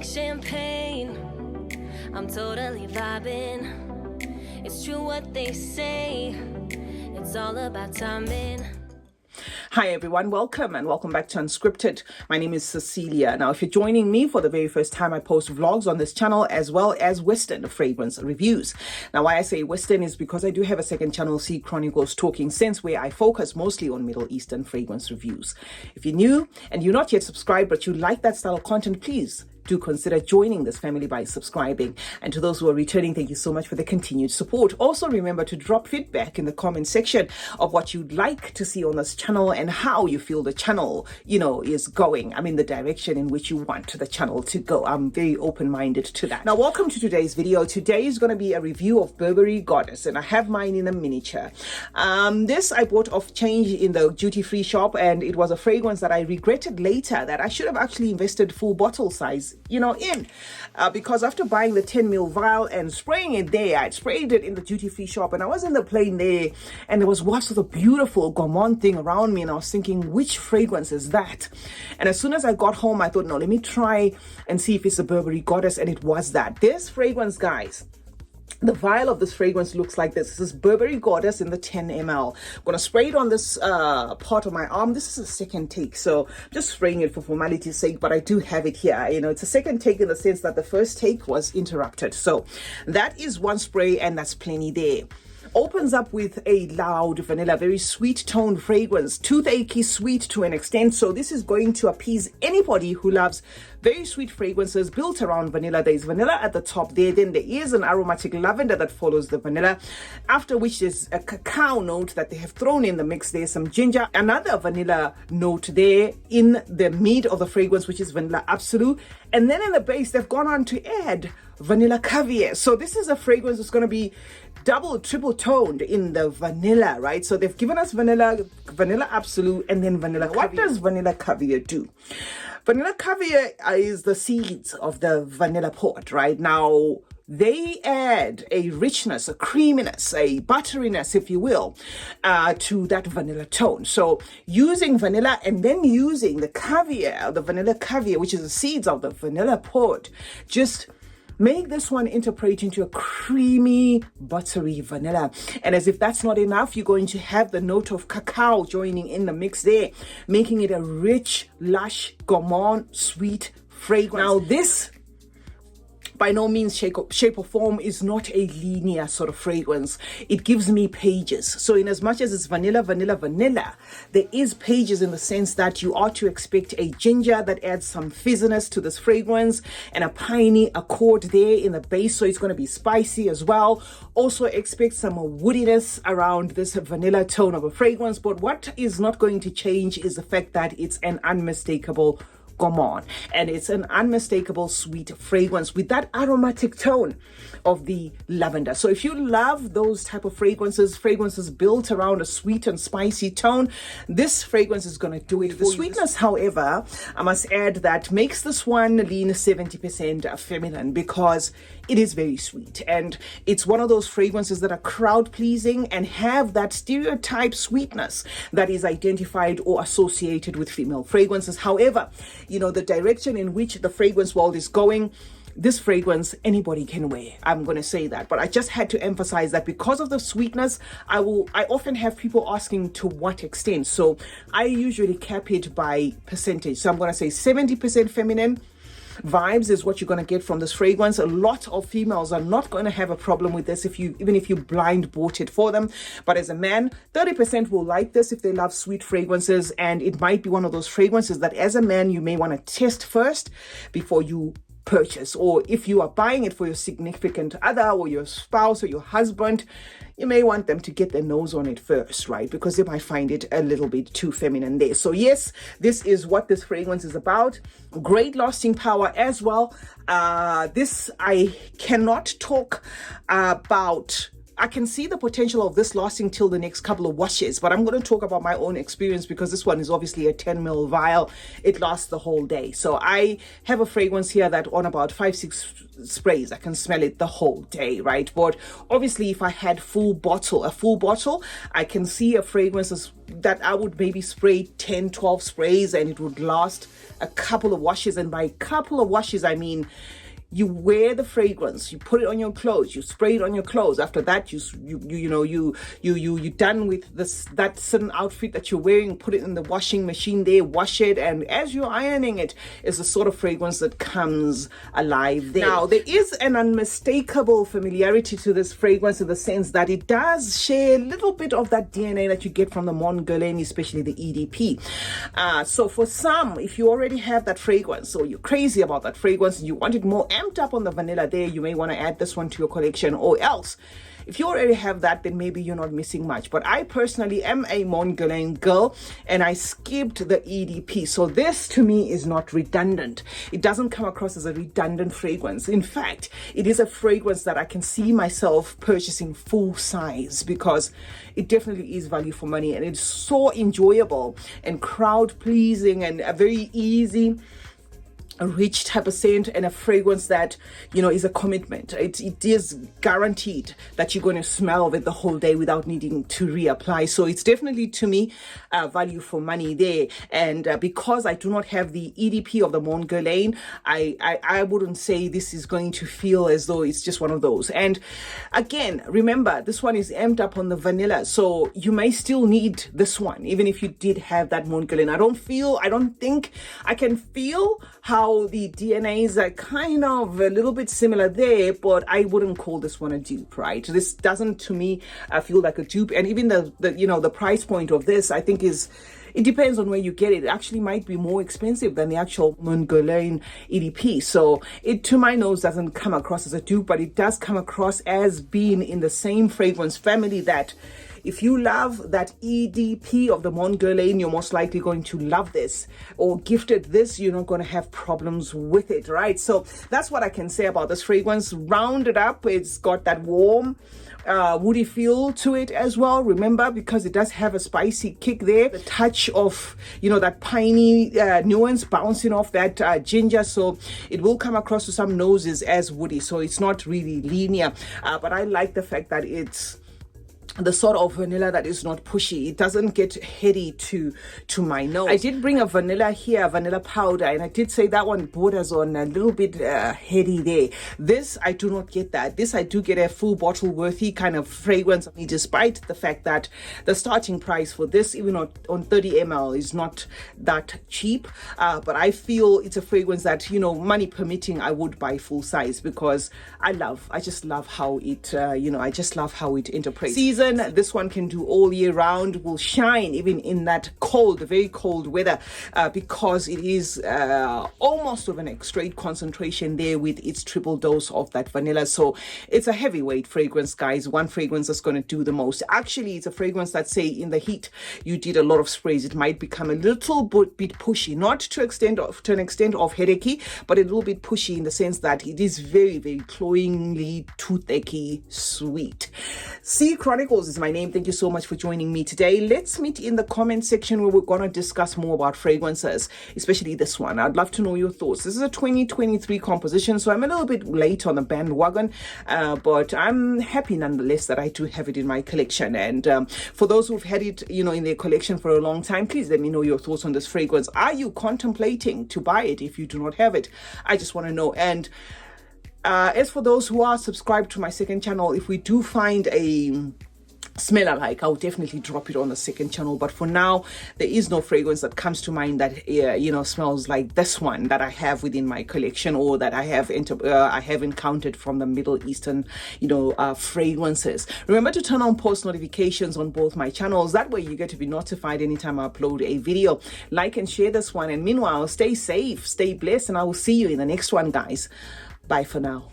drink champagne, I'm totally vibing. It's true what they say, it's all about timing. Hi everyone, welcome and welcome back to Unscripted. My name is Cecilia. Now, if you're joining me for the very first time, I post vlogs on this channel as well as Western fragrance reviews. Now, why I say Western is because I do have a second channel, C Chronicles Talking Sense, where I focus mostly on Middle Eastern fragrance reviews. If you're new and you're not yet subscribed, but you like that style of content, please do consider joining this family by subscribing. And to those who are returning, thank you so much for the continued support. Also, remember to drop feedback in the comment section of what you'd like to see on this channel and how you feel the channel, is going. I mean, the direction in which you want the channel to go. I'm very open-minded to that. Now, welcome to today's video. Today is going to be a review of Burberry Goddess, and I have mine in a miniature. This I bought off change in the duty-free shop, and it was a fragrance that I regretted later that I should have actually invested full bottle size because after buying the 10 ml vial and spraying it there, I'd sprayed it in the duty-free shop, and I was in the plane there, and there was lots of the beautiful Gourmand thing around me, and I was thinking, which fragrance is that? And as soon as I got home, I thought, no, let me try and see if it's a Burberry Goddess, and it was that. This fragrance, guys, the vial of this fragrance looks like this. This is Burberry Goddess in the 10 ml. I'm going to spray it on this part of my arm. This is a second take, so I'm just spraying it for formality's sake, but I do have it here. It's a second take in the sense that the first take was interrupted. So that is one spray, and that's plenty there. Opens up with a loud vanilla, very sweet toned fragrance, toothache sweet to an extent. So this is going to appease anybody who loves very sweet fragrances built around vanilla. There's vanilla at the top there, then there is an aromatic lavender that follows the vanilla, after which there's a cacao note that they have thrown in the mix. There's some ginger, another vanilla note there in the mid of the fragrance, which is vanilla absolute, and then in the base they've gone on to add vanilla caviar. So this is a fragrance that's going to be double, triple toned in the vanilla, right? So they've given us vanilla absolute, and then vanilla caviar. What does vanilla caviar do? Vanilla caviar is the seeds of the vanilla pod, right? Now, they add a richness, a creaminess, a butteriness, if you will, to that vanilla tone. So using vanilla and then using the caviar, the vanilla caviar, which is the seeds of the vanilla pod, just make this one interpret into a creamy, buttery vanilla. And as if that's not enough, you're going to have the note of cacao joining in the mix there, making it a rich, lush, gourmand, sweet fragrance. Now, this by no means shape or form is not a linear sort of fragrance. It gives me pages. So in as much as it's vanilla, there is pages in the sense that you ought to expect a ginger that adds some fizziness to this fragrance, and a piney accord there in the base, so it's going to be spicy as well. Also expect some woodiness around this vanilla tone of a fragrance, but what is not going to change is the fact that it's an unmistakable Gourmand, and it's an unmistakable sweet fragrance with that aromatic tone of the lavender. So if you love those type of fragrances built around a sweet and spicy tone, this fragrance is going to do it. The sweetness, however, I must add, that makes this one lean 70% feminine, because it is very sweet, and it's one of those fragrances that are crowd pleasing and have that stereotype sweetness that is identified or associated with female fragrances. However, the direction in which the fragrance world is going, this fragrance anybody can wear. I'm going to say that, but I just had to emphasize that because of the sweetness, I often have people asking to what extent. So I usually cap it by percentage. So I'm going to say 70% feminine vibes is what you're going to get from this fragrance. A lot of females are not going to have a problem with this even if you blind bought it for them. But as a man, 30% will like this if they love sweet fragrances, and it might be one of those fragrances that as a man you may want to test first before you purchase. Or if you are buying it for your significant other or your spouse or your husband, you may want them to get their nose on it first, right? Because they might find it a little bit too feminine there. So yes, this is what this fragrance is about. Great lasting power as well. This I cannot talk about. I can see the potential of this lasting till the next couple of washes, but I'm going to talk about my own experience because this one is obviously a 10 ml vial. It lasts the whole day. So I have a fragrance here that on about 5-6 sprays, I can smell it the whole day, right? But obviously if I had a full bottle, I can see a fragrance that I would maybe spray 10, 12 sprays and it would last a couple of washes. And by couple of washes, I mean you wear the fragrance, you put it on your clothes, you spray it on your clothes. After that, you're done with that certain outfit that you're wearing, put it in the washing machine there, wash it, and as you're ironing it, is the sort of fragrance that comes alive there. Now, there is an unmistakable familiarity to this fragrance in the sense that it does share a little bit of that DNA that you get from the Mon Guerlain, especially the EDP. So for some, if you already have that fragrance, or you're crazy about that fragrance, and you want it more amped up on the vanilla there, you may want to add this one to your collection. Or else, if you already have that, then maybe you're not missing much. But I personally am a Mon Guerlain girl, and I skipped the EDP. So this to me is not redundant. It doesn't come across as a redundant fragrance. In fact, it is a fragrance that I can see myself purchasing full size, because it definitely is value for money, and it's so enjoyable and crowd pleasing and a very easy, a rich type of scent, and a fragrance that, you know, is a commitment. It is guaranteed that you're going to smell of it the whole day without needing to reapply. So it's definitely, to me, value for money there. And because I do not have the EDP of the Mon Guerlain, I wouldn't say this is going to feel as though it's just one of those. And again, remember, this one is amped up on the vanilla, so you may still need this one even if you did have that Mon Guerlain. I don't think I can feel how the DNAs are kind of a little bit similar there, but I wouldn't call this one a dupe, right? This doesn't, to me, feel like a dupe. And even the price point of this, I think, it depends on where you get it. It actually might be more expensive than the actual Mon Guerlain EDP. So it, to my nose, doesn't come across as a dupe, but it does come across as being in the same fragrance family that, if you love that EDP of the Mon Guerlain, you're most likely going to love this. Or gifted this, you're not going to have problems with it, right? So that's what I can say about this fragrance. Rounded up, it's got that warm, woody feel to it as well. Remember, because it does have a spicy kick there, the touch of, you know, that piney nuance bouncing off that ginger. So it will come across to some noses as woody. So it's not really linear. But I like the fact that it's the sort of vanilla that is not pushy. It doesn't get heady to my nose. I did bring a vanilla here, vanilla powder, and I did say that one borders on a little bit heady there. This, I do not get that. This, I do get a full bottle worthy kind of fragrance, despite the fact that the starting price for this, even on 30 ml, is not that cheap. But I feel it's a fragrance that, you know, money permitting, I would buy full size, because I just love how it, I just love how it interprets. Season, this one can do all year round, will shine even in that cold, very cold weather, because it is almost of an extreme concentration there with its triple dose of that vanilla. So it's a heavyweight fragrance, guys. One fragrance that's going to do the most. Actually, it's a fragrance that, say, in the heat, you did a lot of sprays, it might become a little bit pushy, not to an extent of headachy, but a little bit pushy in the sense that it is very, very cloyingly toothache sweet. Sea Chronicles is my name. Thank you so much for joining me today. Let's meet in the comment section where we're going to discuss more about fragrances, especially this one. I'd love to know your thoughts. This is a 2023 composition, so I'm a little bit late on the bandwagon, but I'm happy nonetheless that I do have it in my collection. And for those who've had it, you know, in their collection for a long time, please let me know your thoughts on this fragrance. Are you contemplating to buy it if you do not have it? I just want to know. And as for those who are subscribed to my second channel, if we do find a smell I like, I'll definitely drop it on the second channel. But for now, there is no fragrance that comes to mind that smells like this one that I have within my collection, or that I have encountered from the Middle Eastern fragrances. Remember to turn on post notifications on both my channels. That way you get to be notified anytime I upload a video. Like and share this one, and meanwhile, stay safe, stay blessed, and I will see you in the next one, guys. Bye for now.